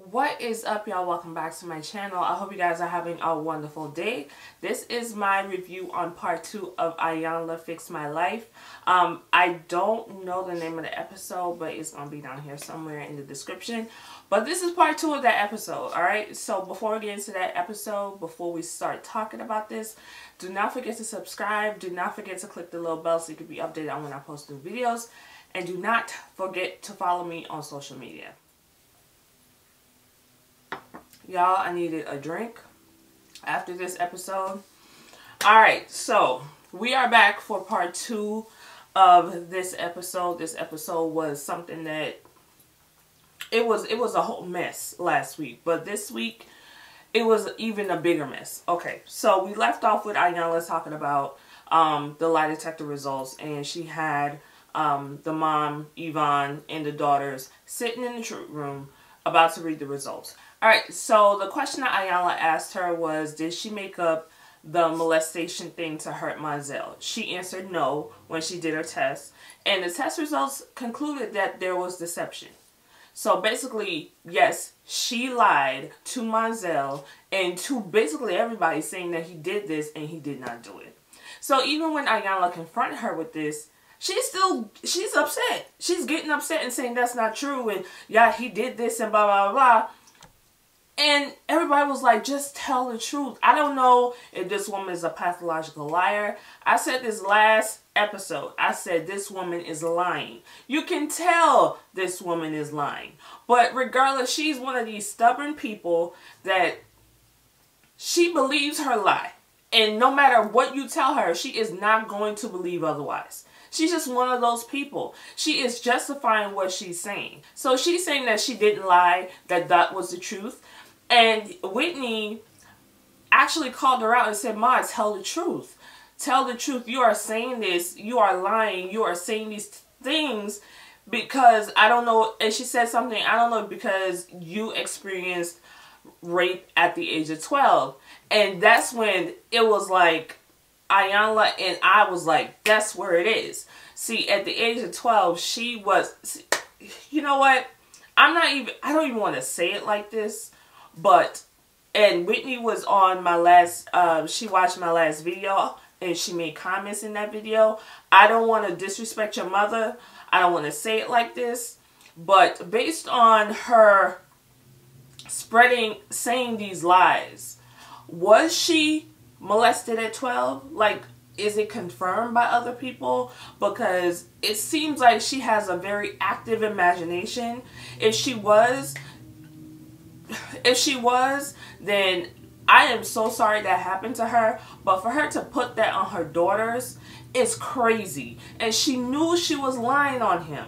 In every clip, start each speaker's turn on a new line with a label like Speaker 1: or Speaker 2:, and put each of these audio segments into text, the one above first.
Speaker 1: What is up, y'all? Welcome back to my channel. I hope you guys are having a wonderful day. This is my review on part 2 of Iyanla Fix My Life. I don't know the name of the episode, but it's going to be down here somewhere in the description. But this is part 2 of that episode, alright? So before we get into that episode, before we start talking about this, do not forget to subscribe. Do not forget to click the little bell so you can be updated on when I post new videos. And do not forget to follow me on social media. Y'all, I needed a drink after this episode. Alright, so we are back for part 2 of this episode. This episode was something that it was a whole mess last week, but this week it was even a bigger mess. Okay, so we left off with Iyanla talking about the lie detector results, and she had the mom, Yvonne, and the daughters sitting in the truth room about to read the results. Alright, so the question that Iyanla asked her was, did she make up the molestation thing to hurt Mizell? She answered no when she did her test, and the test results concluded that there was deception. So basically, yes, she lied to Mizell and to basically everybody, saying that he did this and he did not do it. So even when Iyanla confronted her with this, she's upset. She's getting upset and saying that's not true, and yeah, he did this and blah, blah, blah. And everybody was like, just tell the truth. I don't know if this woman is a pathological liar. I said this last episode. I said this woman is lying. You can tell this woman is lying. But regardless, she's one of these stubborn people that she believes her lie. And no matter what you tell her, she is not going to believe otherwise. She's just one of those people. She is justifying what she's saying. So she's saying that she didn't lie, that that was the truth. And Whitney actually called her out and said, Ma, tell the truth. Tell the truth. You are saying this. You are lying. You are saying these things because I don't know. And she said something, I don't know, because you experienced rape at the age of 12. And that's when it was like, Iyanla and I was like, that's where it is. See, at the age of 12, she was, you know what? I don't even want to say it like this, but, and Whitney was on my last, she watched my last video and she made comments in that video. I don't want to disrespect your mother. I don't want to say it like this, but based on her saying these lies, was she molested at 12? Like, is it confirmed by other people? Because it seems like she has a very active imagination. If she was, then I am so sorry that happened to her. But for her to put that on her daughters is crazy. And she knew she was lying on him.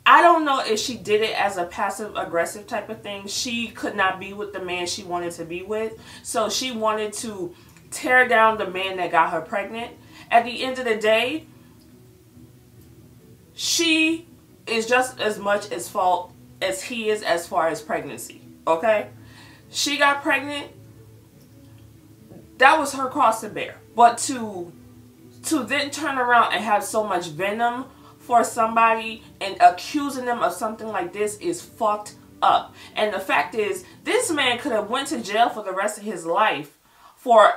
Speaker 1: I don't know if she did it as a passive-aggressive type of thing. She could not be with the man she wanted to be with. So she wanted to tear down the man that got her pregnant. At the end of the day, she is just as much at fault as he is as far as pregnancy. Okay? She got pregnant. That was her cross to bear. But to then turn around and have so much venom for somebody and accusing them of something like this is fucked up. And the fact is, this man could have went to jail for the rest of his life for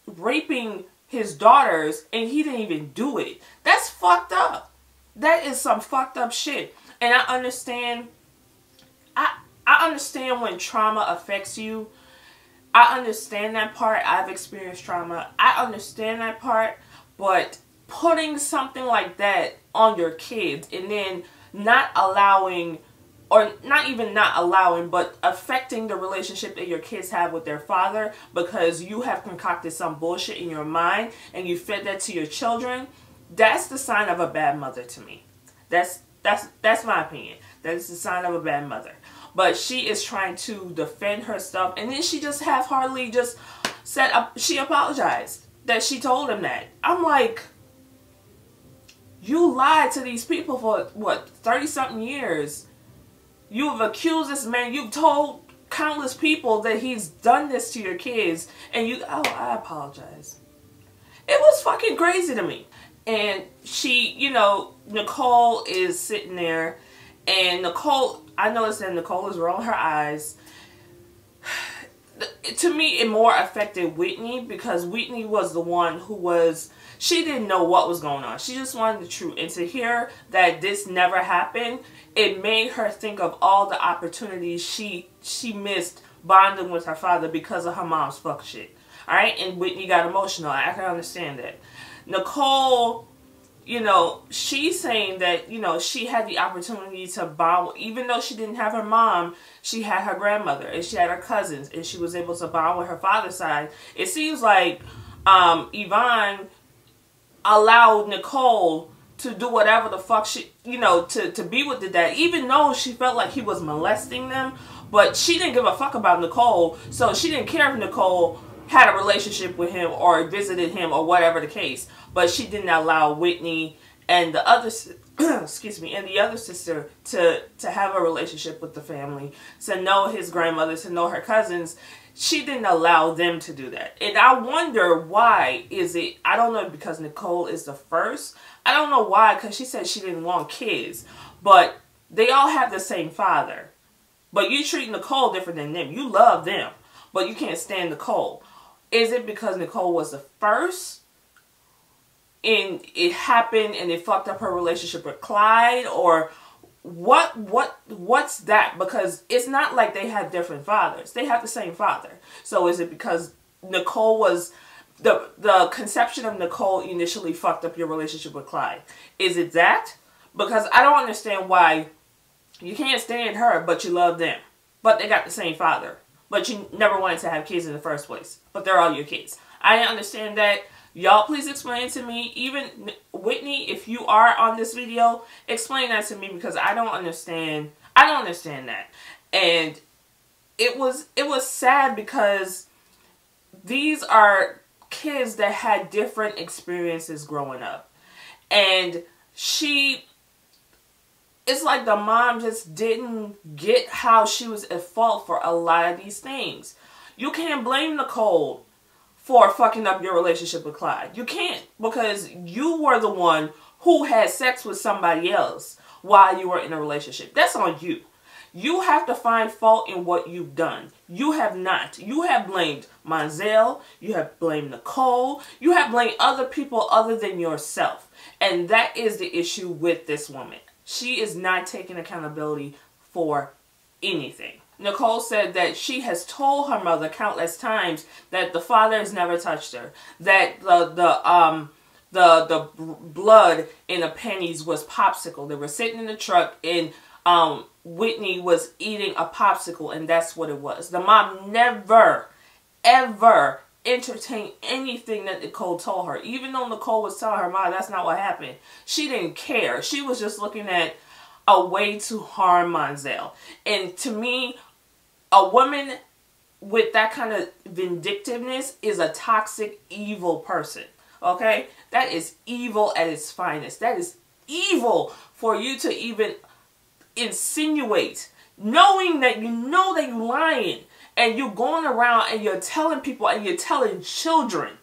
Speaker 1: raping his daughters and he didn't even do it. That's fucked up. That is some fucked up shit. And I understand, I understand when trauma affects you. I understand that part. I've experienced trauma. I understand that part. But putting something like that on your kids and then not allowing, or not even not allowing, but affecting the relationship that your kids have with their father because you have concocted some bullshit in your mind and you fed that to your children, that's the sign of a bad mother to me. That's my opinion. That is the sign of a bad mother. But she is trying to defend her stuff, and then she just half-heartedly just said she apologized that she told him that. I'm like, you lied to these people for what, 30-something years. You've accused this man. You've told countless people that he's done this to your kids. And you, oh, I apologize. It was fucking crazy to me. And she, you know, Nicole is sitting there And Nicole, I noticed that Nicole is rolling her eyes. To me, it more affected Whitney because Whitney was the one who was, she didn't know what was going on. She just wanted the truth. And to hear that this never happened, it made her think of all the opportunities she missed bonding with her father because of her mom's fuck shit. Alright? And Whitney got emotional. I can understand that. Nicole, you know, she's saying that, you know, she had the opportunity to bond, even though she didn't have her mom, she had her grandmother and she had her cousins and she was able to bond with her father's side. It seems like Yvonne allowed Nicole to do whatever the fuck she, you know, to be with the dad, even though she felt like he was molesting them, but she didn't give a fuck about Nicole, so she didn't care if Nicole had a relationship with him or visited him or whatever the case. But she didn't allow Whitney and the other, excuse me, and the other sister to have a relationship with the family, to know his grandmother, to know her cousins. She didn't allow them to do that. And I wonder why is it, I don't know, because Nicole is the first. I don't know why, because she said she didn't want kids. But they all have the same father. But you treat Nicole different than them. You love them, but you can't stand Nicole. Is it because Nicole was the first and it happened and it fucked up her relationship with Clyde? Or what's that? Because it's not like they have different fathers. They have the same father. So is it because Nicole was, the conception of Nicole initially fucked up your relationship with Clyde? Is it that? Because I don't understand why you can't stand her, but you love them. But they got the same father. But you never wanted to have kids in the first place. But they're all your kids. I understand that. Y'all please explain to me. Even Whitney, if you are on this video, explain that to me because I don't understand. I don't understand that. And it was sad because these are kids that had different experiences growing up. And it's like the mom just didn't get how she was at fault for a lot of these things. You can't blame Nicole for fucking up your relationship with Clyde. You can't, because you were the one who had sex with somebody else while you were in a relationship. That's on you. You have to find fault in what you've done. You have not. You have blamed Monzel. You have blamed Nicole. You have blamed other people other than yourself. And that is the issue with this woman. She is not taking accountability for anything. Nicole said that she has told her mother countless times that the father has never touched her. That the blood in the pennies was popsicle. They were sitting in the truck and Whitney was eating a popsicle and that's what it was. The mom never, ever entertained anything that Nicole told her. Even though Nicole was telling her mom that's not what happened. She didn't care. She was just looking at a way to harm Monzel. And to me, a woman with that kind of vindictiveness is a toxic, evil person. Okay? That is evil at its finest. That is evil for you to even insinuate, knowing that you know that you're lying, and you're going around and you're telling people and you're telling children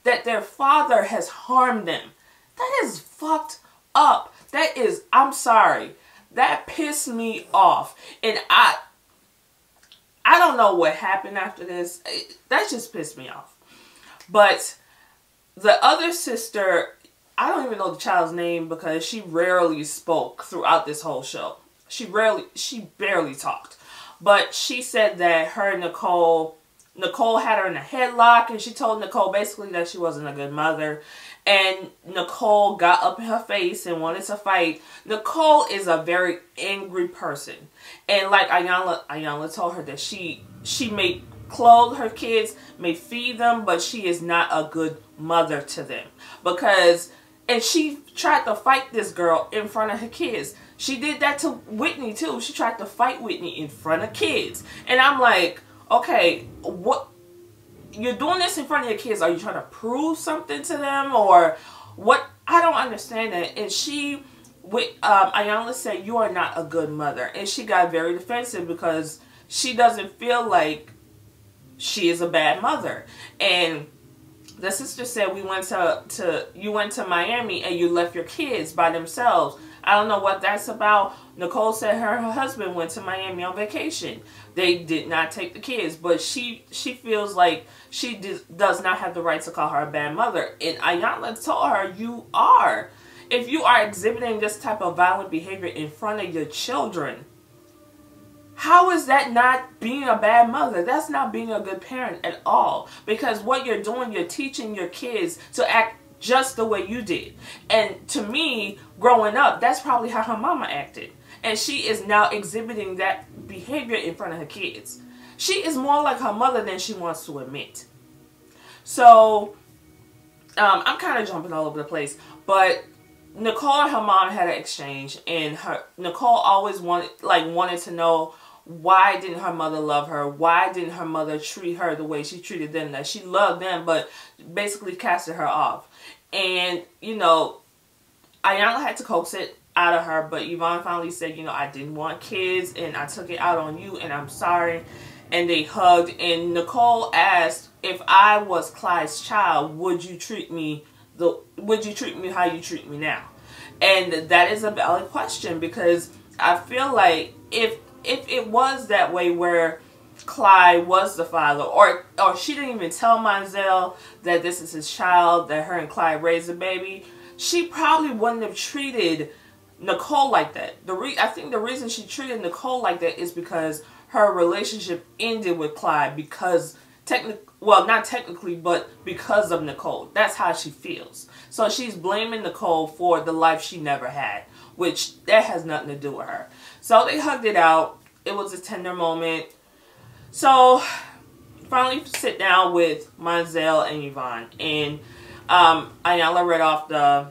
Speaker 1: that their father has harmed them. That is fucked up. That is, I'm sorry. That pissed me off. And I don't know what happened after this. That just pissed me off. But the other sister, I don't even know the child's name because she rarely spoke throughout this whole show. She barely talked. But she said that her and Nicole had her in a headlock and she told Nicole basically that she wasn't a good mother. And Nicole got up in her face and wanted to fight. Nicole is a very angry person. And like Iyanla told her that she may clothe her kids, may feed them, but she is not a good mother to them. And she tried to fight this girl in front of her kids. She did that to Whitney too. She tried to fight Whitney in front of kids. And I'm like, okay, what? You're doing this in front of your kids. Are you trying to prove something to them or what? I don't understand that. And Iyanla said, you are not a good mother. And she got very defensive because she doesn't feel like she is a bad mother. And the sister said, you went to Miami and you left your kids by themselves. I don't know what that's about. Nicole said her husband went to Miami on vacation. They did not take the kids, but she feels like she does not have the right to call her a bad mother. And Iyanla told her, you are. If you are exhibiting this type of violent behavior in front of your children, how is that not being a bad mother? That's not being a good parent at all. Because what you're doing, you're teaching your kids to act just the way you did. And to me, growing up, that's probably how her mama acted. And she is now exhibiting that behavior in front of her kids. She is more like her mother than she wants to admit. So, I'm kind of jumping all over the place. But Nicole and her mom had an exchange. And Nicole always wanted to know, why didn't her mother love her? Why didn't her mother treat her the way she treated them? That she loved them, but basically casted her off. And, you know, Iyanla had to coax it out of her, but Yvonne finally said, you know, I didn't want kids, and I took it out on you, and I'm sorry. And they hugged, and Nicole asked, if I was Clyde's child, would you treat me how you treat me now? And that is a valid question, because I feel like if it was that way where Clyde was the father, or she didn't even tell Manziel that this is his child, that her and Clyde raised a baby, she probably wouldn't have treated Nicole like that. I think the reason she treated Nicole like that is because her relationship ended with Clyde because not technically, but because of Nicole. That's how she feels. So she's blaming Nicole for the life she never had, which that has nothing to do with her. So they hugged it out. It was a tender moment. So finally sit down with Manziel and Yvonne, and Iyanla read off the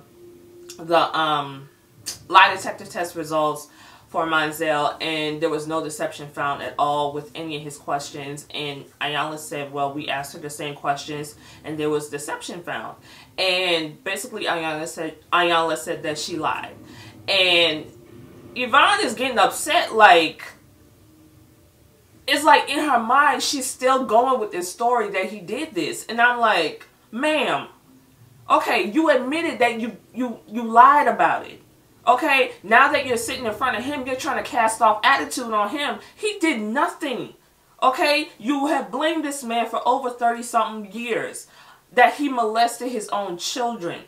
Speaker 1: lie detector test results for Manziel, and there was no deception found at all with any of his questions. And Iyanla said, well, we asked her the same questions and there was deception found. And basically Iyanla said that she lied. And Yvonne is getting upset, like, it's like in her mind she's still going with this story that he did this. And I'm like, ma'am, okay, you admitted that you lied about it. Okay, now that you're sitting in front of him, you're trying to cast off attitude on him. He did nothing. Okay, you have blamed this man for over 30-something years that he molested his own children.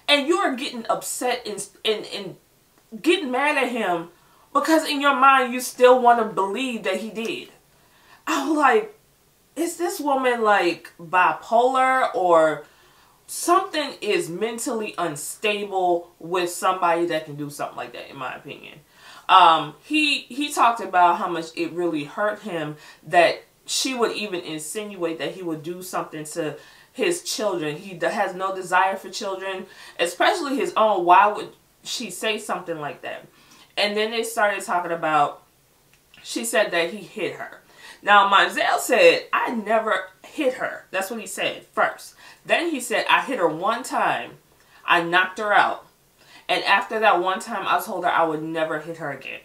Speaker 1: And you are getting upset and getting mad at him because in your mind you still want to believe that he did. I'm like, is this woman like bipolar, or something is mentally unstable with somebody that can do something like that, in my opinion. He talked about how much it really hurt him that she would even insinuate that he would do something to his children. He has no desire for children, especially his own. Why would she say something like that? And then they started talking about, she said that he hit her. Now, Manziel said, I never hit her. That's what he said first. Then he said, I hit her one time. I knocked her out. And after that one time, I told her I would never hit her again.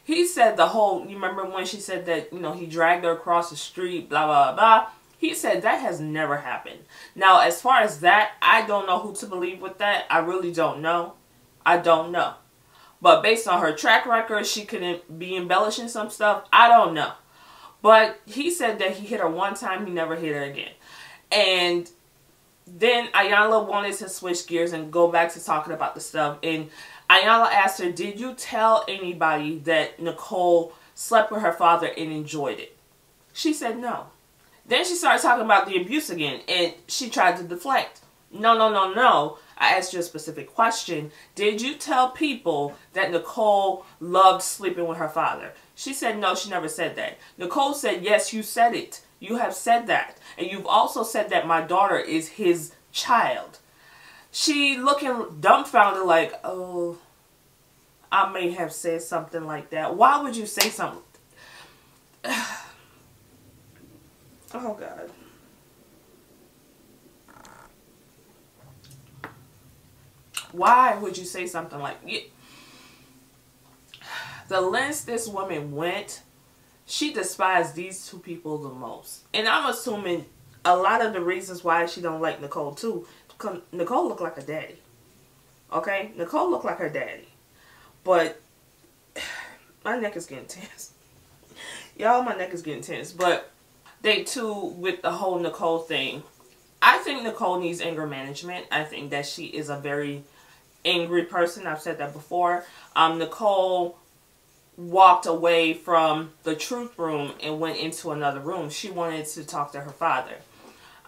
Speaker 1: He said you remember when she said that, you know, he dragged her across the street, blah, blah, blah. He said that has never happened. Now, as far as that, I don't know who to believe with that. I really don't know. I don't know. But based on her track record, she could be embellishing some stuff. I don't know. But he said that he hit her one time, he never hit her again. And then Iyanla wanted to switch gears and go back to talking about the stuff. And Iyanla asked her, did you tell anybody that Nicole slept with her father and enjoyed it? She said no. Then she started talking about the abuse again, and she tried to deflect. No, no, no, no. I asked you a specific question. Did you tell people that Nicole loved sleeping with her father? She said no, she never said that. Nicole said, yes, you said it. You have said that. And you've also said that my daughter is his child. She looking dumbfounded like, oh, I may have said something like that. Why would you say something? Oh, God. Why would you say something like that? The lengths this woman went, she despised these two people the most. And I'm assuming a lot of the reasons why she don't like Nicole too, because Nicole looked like her daddy. Okay? Nicole looked like her daddy. But my neck is getting tense. Y'all, my neck is getting tense. But day 2 with the whole Nicole thing. I think Nicole needs anger management. I think that she is a very angry person. I've said that before. Nicole walked away from the truth room and went into another room. She wanted to talk to her father.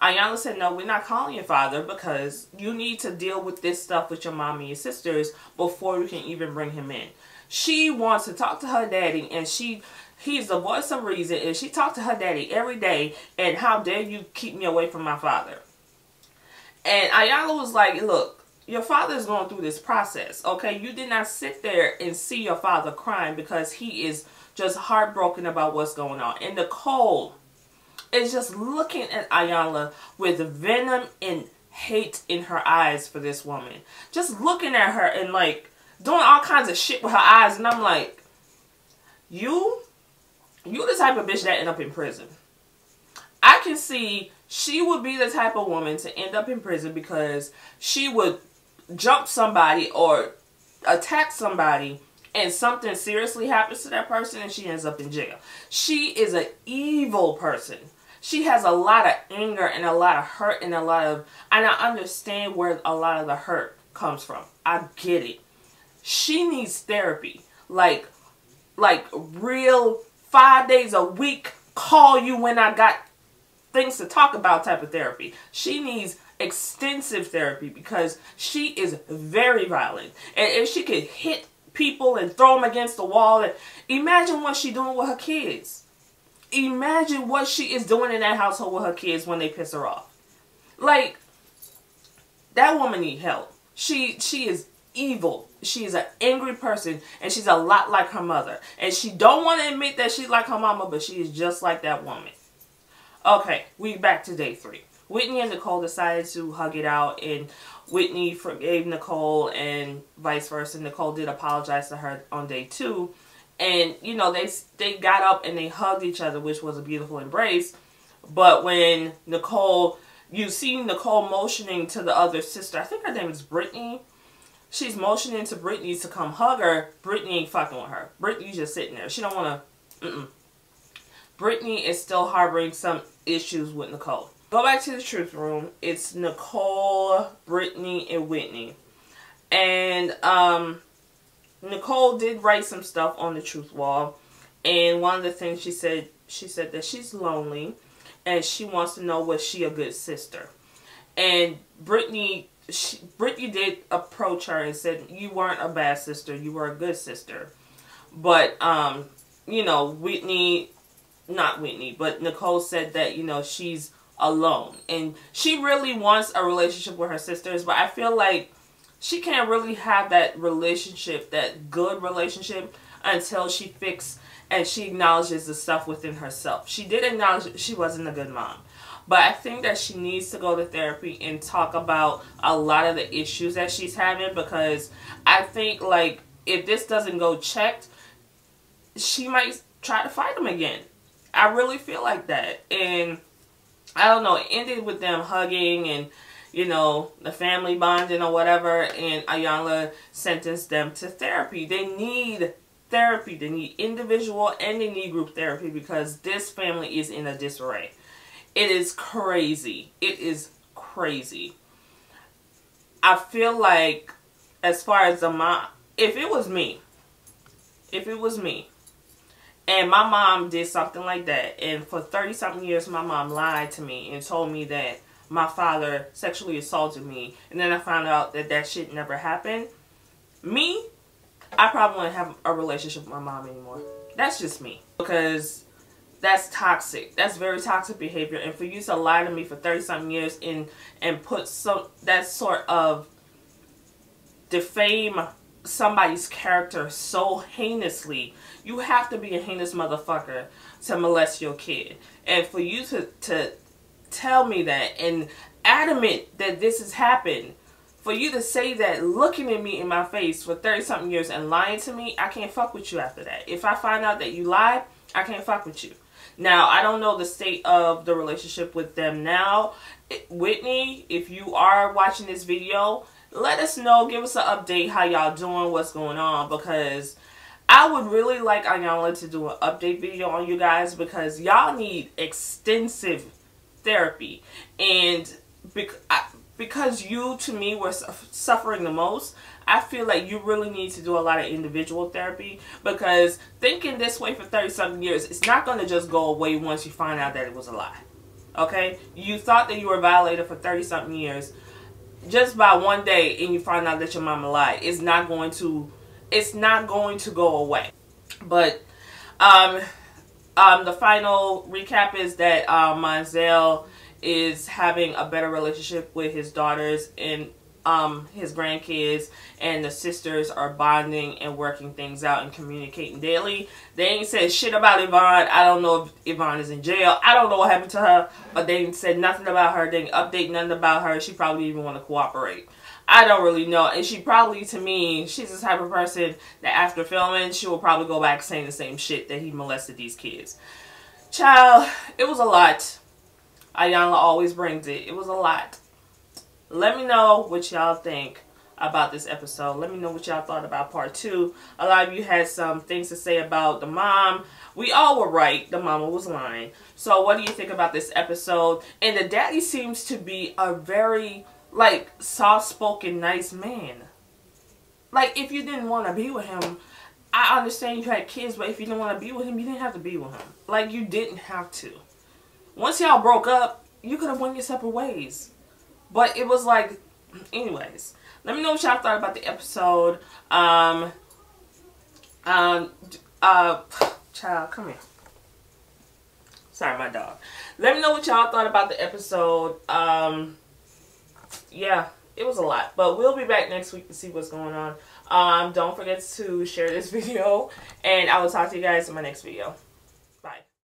Speaker 1: Iyanla said, no, we're not calling your father because you need to deal with this stuff with your mom and your sisters before you can even bring him in. She wants to talk to her daddy, and he's the voice of reason, and she talked to her daddy every day, and how dare you keep me away from my father. And Iyanla was like, look, your father is going through this process, okay? You did not sit there and see your father crying because he is just heartbroken about what's going on. And Nicole is just looking at Iyanla with venom and hate in her eyes for this woman. Just looking at her and like doing all kinds of shit with her eyes. And I'm like, you the type of bitch that end up in prison. I can see she would be the type of woman to end up in prison because she would jump somebody or attack somebody and something seriously happens to that person and she ends up in jail. She is an evil person. She has a lot of anger and a lot of hurt and and I understand where a lot of the hurt comes from. I get it. She needs therapy. Like real 5 days a week, call you when I got things to talk about type of therapy. She needs extensive therapy because she is very violent. And if she could hit people and throw them against the wall, and imagine what she's doing with her kids. Imagine what she is doing in that household with her kids when they piss her off. Like, that woman needs help. She is evil. She is an angry person, and she's a lot like her mother. And she don't want to admit that she's like her mama, but she is just like that woman. Okay, we back to day 3. Whitney and Nicole decided to hug it out, and Whitney forgave Nicole and vice versa. Nicole did apologize to her on day 2. And, you know, they got up and they hugged each other, which was a beautiful embrace. But when Nicole, you see Nicole motioning to the other sister, I think her name is Brittany. She's motioning to Brittany to come hug her. Brittany ain't fucking with her. Brittany's just sitting there. She don't want to, Brittany is still harboring some issues with Nicole. Go back to the truth room. It's Nicole, Brittany, and Whitney. And, Nicole did write some stuff on the truth wall, and one of the things she said that she's lonely and she wants to know, was she a good sister? And Brittany did approach her and said, you weren't a bad sister, you were a good sister. But you know, but Nicole said that, you know, she's alone and she really wants a relationship with her sisters, but I feel like she can't really have that relationship, that good relationship, until she fixes and she acknowledges the stuff within herself. She did acknowledge that she wasn't a good mom. But I think that she needs to go to therapy and talk about a lot of the issues that she's having, because I think, like, if this doesn't go checked, she might try to fight him again. I really feel like that. And I don't know, it ended with them hugging and, you know, the family bonding or whatever, and Iyanla sentenced them to therapy. They need therapy. They need individual and they need group therapy because this family is in a disarray. It is crazy. It is crazy. I feel like, as far as the mom, if it was me, and my mom did something like that, and for 30-something years my mom lied to me and told me that my father sexually assaulted me, and then I found out that that shit never happened, I probably wouldn't have a relationship with my mom anymore. That's just me. Because that's toxic. That's very toxic behavior. And for you to lie to me for 30-something years and put that sort of defame somebody's character so heinously, you have to be a heinous motherfucker to molest your kid. And for you to tell me that and adamant that this has happened, for you to say that looking at me in my face for 30-something years and lying to me, I can't fuck with you after that. If I find out that you lied, I can't fuck with you. Now, I don't know the state of the relationship with them now. Whitney, if you are watching this video, let us know. Give us an update how y'all doing, what's going on, because I would really like Iyanla to do an update video on you guys, because y'all need extensive therapy. And because you, to me, were suffering the most, I feel like you really need to do a lot of individual therapy, because thinking this way for 30-something years, it's not going to just go away once you find out that it was a lie. Okay? You thought that you were violated for 30-something years just by one day, and you find out that your mama lied. It's not going to go away. But the final recap is that Monzel is having a better relationship with his daughters and his grandkids, and the sisters are bonding and working things out and communicating daily. They ain't said shit about Yvonne. I don't know if Yvonne is in jail. I don't know what happened to her, but they ain't said nothing about her. They didn't update nothing about her. She probably didn't even want to cooperate. I don't really know. And she probably, to me, she's the type of person that after filming, she will probably go back saying the same shit that he molested these kids. Child, it was a lot. Iyanla always brings it. It was a lot. Let me know what y'all think about this episode. Let me know what y'all thought about part 2. A lot of you had some things to say about the mom. We all were right. The mama was lying. So what do you think about this episode? And the daddy seems to be a very, like, soft-spoken, nice man. Like, if you didn't want to be with him, I understand you had kids, but if you didn't want to be with him, you didn't have to be with him. Like, you didn't have to. Once y'all broke up, you could have went your separate ways. But it was like, anyways. Let me know what y'all thought about the episode. Child, come here. Sorry, my dog. Let me know what y'all thought about the episode. Yeah, it was a lot. But we'll be back next week to see what's going on. Don't forget to share this video. And I will talk to you guys in my next video.